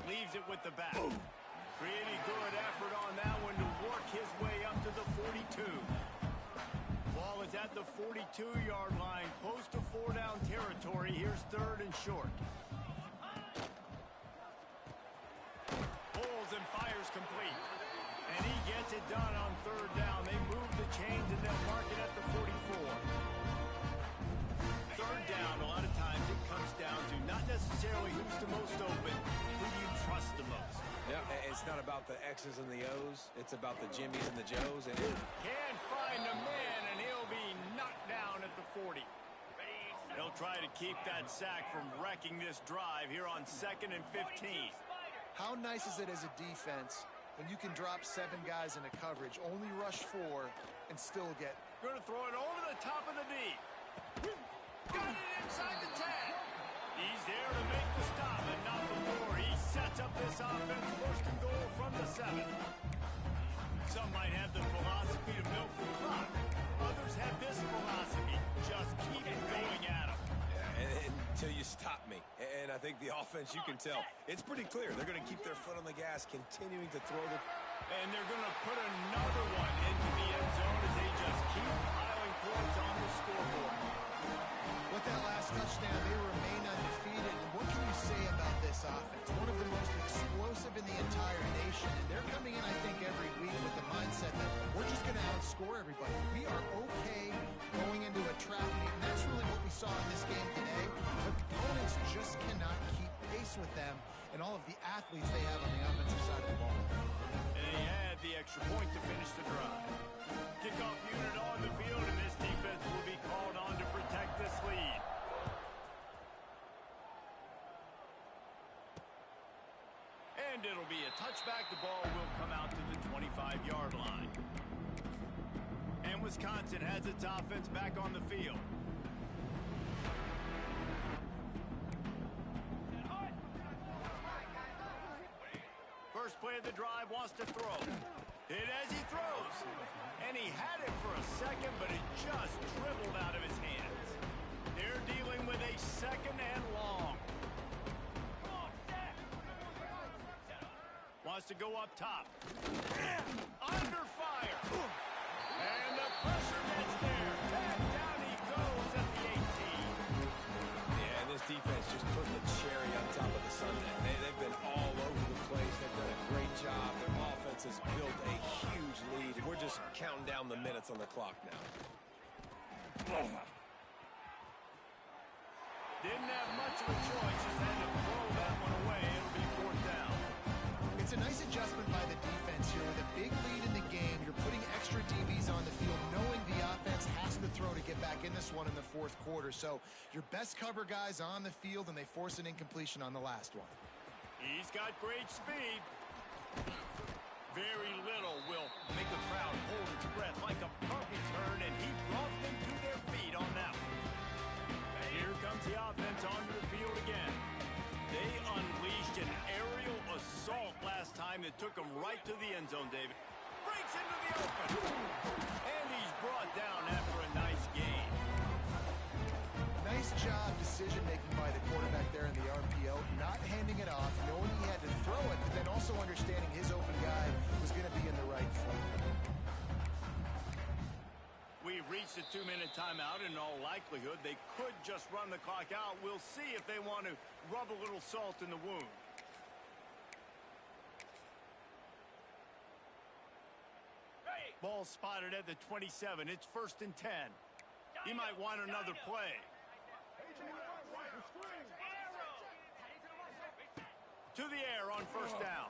S1: Leaves it with the back. Pretty good effort on that one to work his way up to the 42. Ball is at the 42-yard line, close to 4-down territory. Here's 3rd and short. Pulls and fires complete. And he gets it done on 3rd down. They move the chains and they'll mark it at the 44. 3rd down, a lot of times it comes down to not necessarily who's the most open, who you trust the most.
S2: Yeah, it's not about the X's and the O's. It's about the Jimmies and the Joes. And
S1: can't find a man, and he'll be knocked down at the 40. They'll try to keep that sack from wrecking this drive here on 2nd and 15.
S3: How nice is it as a defense when you can drop 7 guys in a coverage, only rush 4, and still get...
S1: Going to throw it over the top of the D. Got it inside the 10. He's there to make the stop and not before. He sets up this offense, 1st and goal from the 7. Some might have the philosophy to milk the clock. Others have this philosophy. Just keep going at them.
S2: Until you stop me. And I think the offense, you can tell, it's pretty clear. They're going to keep their foot on the gas, continuing to throw the...
S1: And they're going to put another one into the end zone as they just keep piling points on the scoreboard.
S3: With that last touchdown, they remain undefeated. And what can you say about this offense? One of the most explosive in the entire nation. And they're coming in, I think, every week with the mindset that we're just going to outscore everybody. We are okay going into a trap meet. And that's really what we saw in this game today. But the opponents just cannot keep pace with them and all of the athletes they have on the offensive side of the ball.
S1: And he had the extra point to finish the drive. Kickoff unit on the field, and this defense will be called on to protect this lead. And it'll be a touchback. The ball will come out to the 25-yard line. And Wisconsin has its offense back on the field. First play of the drive, wants to throw. Hit as he throws. And he had it for a second, but it just dribbled out of his hands. They're dealing with a 2nd and long. Wants to go up top. Under fire. And the pressure gets there. And down he goes at the 18.
S2: Yeah, and this defense just put the cherry on top of the sundae. They've been all over the place. They've done a great job. Their offense has built a huge lead. And we're just counting down the minutes on the clock now.
S1: Didn't have much of a choice. Just had to throw that one away. It'll be 4th down.
S3: It's a nice adjustment by the defense here with a big lead in the one in the fourth quarter. So your best cover guys on the field, and they force an incompletion on the last one.
S1: He's got great speed. Very little will make a crowd hold its breath like a punt return, and he brought them to their feet on that one. Here comes the offense onto the field again. They unleashed an aerial assault last time that took them right to the end zone, David. Breaks into the open. And he's brought down after a nice gain.
S3: Nice job decision-making by the quarterback there in the RPO, not handing it off, knowing he had to throw it, but then also understanding his open guy was going to be in the right foot.
S1: We've reached a 2-minute timeout. In all likelihood, they could just run the clock out. We'll see if they want to rub a little salt in the wound. Ball spotted at the 27. It's 1st and 10. He might want another play. To the air on 1st down.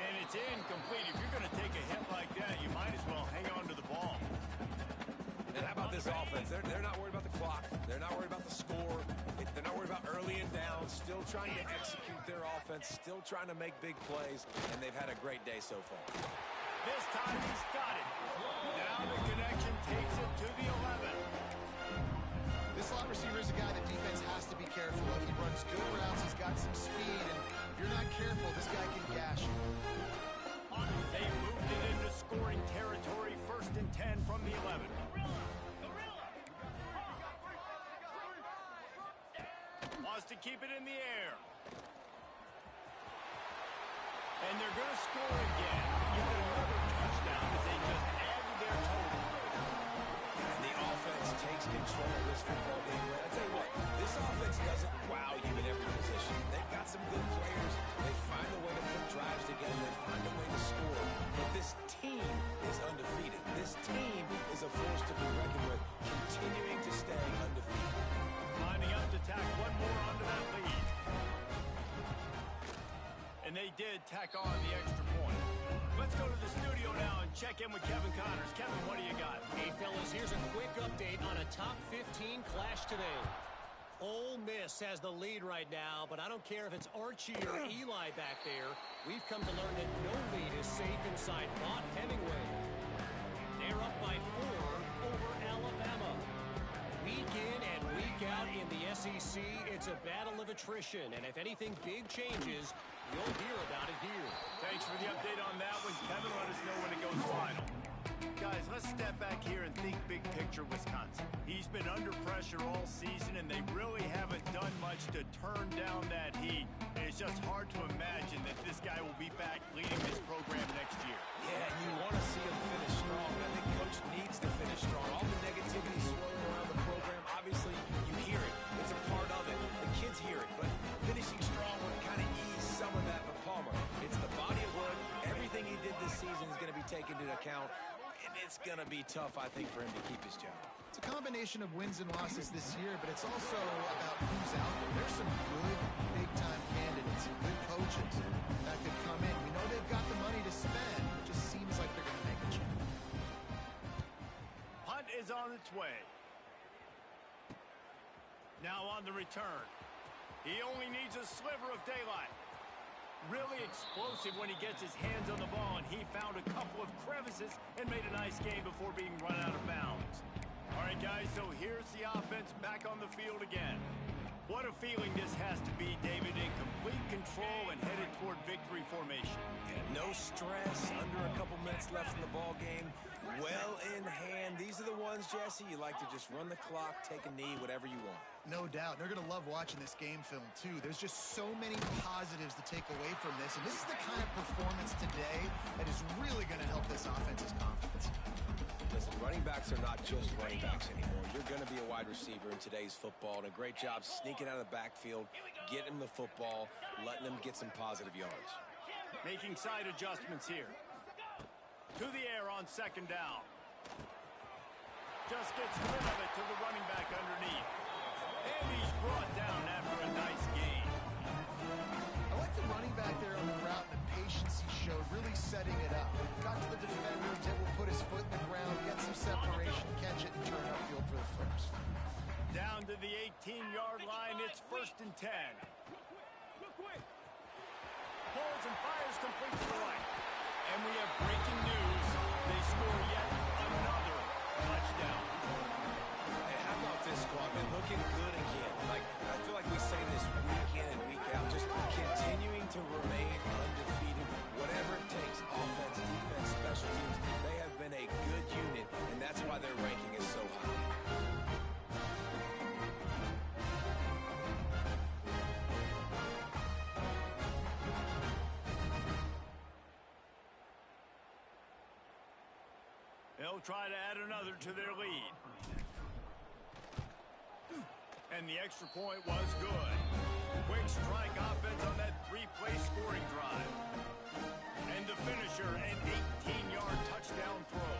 S1: And it's incomplete. If you're going to take a hit like that, you might as well hang on to the ball.
S2: And how about this offense? They're not worried about the clock. They're not worried about the score. They're not worried about early and down. Still trying to execute their offense. Still trying to make big plays. And they've had a great day so far.
S1: This time he's got it. Now the connection takes it to the 11.
S3: This slot receiver is a guy that defense has to be careful of. He runs good routes. He's got some speed. And if you're not careful, this guy can gash you.
S1: They moved it into scoring territory. 1st and 10 from the 11. Wants to keep it in the air. And they're going to score again. Get another touchdown as they just add to their total.
S2: And the offense takes control of this football game. I'll tell you what, this offense doesn't wow you in every position. They've got some good players. They find a way to put drives together. They find a way to score. But this team is undefeated. This team is a force to be reckoned with, continuing to stay undefeated.
S1: Lining up to tack one more onto that lead. And they did tack on the extra point. Let's go to the studio now and check in with Kevin Connors. Kevin, what do you got?
S5: Hey, fellas, here's a quick update on a top 15 clash today. Ole Miss has the lead right now, but I don't care if it's Archie or Eli back there. We've come to learn that no lead is safe inside Vaught Hemingway. They're up by 4 over Alabama. Week in and week out in the SEC, it's a battle of attrition, and if anything big changes, you'll hear about it here.
S1: Thanks for the update on that one, Kevin. Let us know when it goes final. Guys, let's step back here and think big picture Wisconsin. He's been under pressure all season, and they really haven't done much to turn down that heat. And it's just hard to imagine that this guy will be back leading this program next year.
S2: Yeah, and you want to see him finish strong. I think Coach needs to finish strong. All the negativity swirling around the program, obviously, you hear it. It's a part of it. The kids hear it, but finishing strong would kind of ease some of that for Palmer. It's the body of work. Everything he did this season is going to be taken into account. And it's going to be tough, I think, for him to keep his job.
S3: It's a combination of wins and losses this year, but it's also about who's out there. There's some good big-time candidates and good coaches that could come in. We know they've got the money to spend. It just seems like they're going to make a change.
S1: Punt is on its way. Now on the return. He only needs a sliver of daylight. Really explosive when he gets his hands on the ball, and he found a couple of crevices and made a nice game before being run out of bounds. All right, guys, so here's the offense back on the field again. What a feeling this has to be, David, in complete control and headed toward victory formation.
S2: Yeah, no stress, under a couple minutes left in the ball game. Well in hand. These are the ones, Jesse, you like to just run the clock, take a knee, whatever you want.
S3: No doubt. They're going to love watching this game film, too. There's just so many positives to take away from this. And this is the kind of performance today that is really going to help this offense's confidence.
S2: Listen, running backs are not just running backs anymore. You're going to be a wide receiver in today's football, and a great job sneaking out of the backfield, getting the football, letting them get some positive yards.
S1: Making side adjustments here. To the air on 2nd down. Just gets rid of it to the running back underneath. And he's brought down after a nice gain.
S3: I like the running back there on the route and the patience he showed, really setting it up. Got to the defender, was able to put his foot in the ground, get some separation, catch it, and
S1: to the 18-yard line. It's 1st and 10. Pulls and fires complete to the right. And we have breaking news. They score yet another touchdown.
S2: Hey, how about this squad? Been looking good again. I feel like we say this week in and week out, just continuing to remain undefeated, whatever it takes. Offense, defense, special teams. They have been a good unit, and that's why their ranking is so high.
S1: They'll try to add another to their lead. And the extra point was good. Quick strike offense on that 3-play scoring drive. And the finisher, an 18-yard touchdown throw.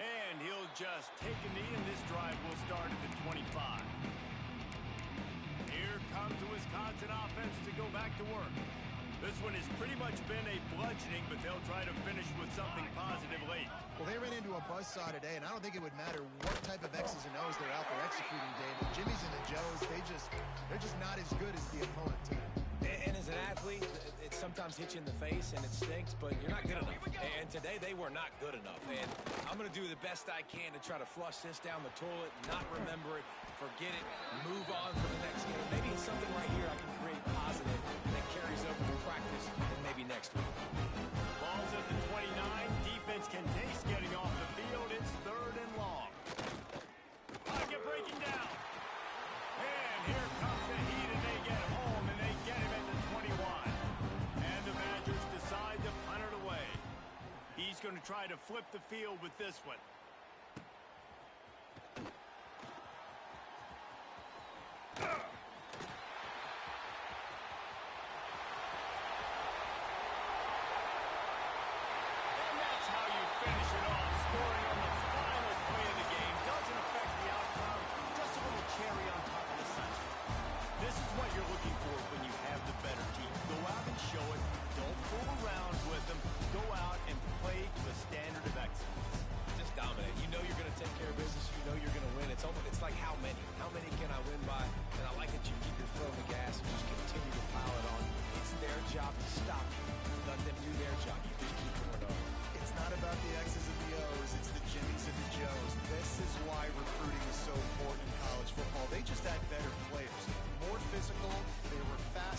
S1: And he'll just take a knee, and this drive will start at the 25. Here comes the Wisconsin offense to go back to work. This one has pretty much been a bludgeoning, but they'll try to finish with something positive late.
S3: Well, they ran into a buzzsaw today, and I don't think it would matter what type of X's and O's they're out there executing, Dave. The Jimmys and the Joes, they're just not as good as the opponent team.
S2: And as an athlete, it sometimes hits you in the face and it stinks, but you're not good enough. And today they were not good enough. And I'm going to do the best I can to try to flush this down the toilet, not remember it, forget it, move on for the next game. Maybe it's something right here I can create positive that carries over to practice and maybe next week.
S1: Ball's at the 29. Defense can taste getting off the field. It's 3rd and long. Pocket breaking down. And here comes the heat, and they get home, and they get him at the 21. And the Badgers decide to punt it away. He's going to try to flip the field with this one.
S2: It's like how many? How many can I win by? And I like that you keep your foot on the gas and just continue to pile it on. It's their job to stop you. Let them do their job. You just keep going on.
S3: It's not about the X's and the O's. It's the Jimmys and the Joes. This is why recruiting is so important in college football. They just had better players. More physical. They were faster.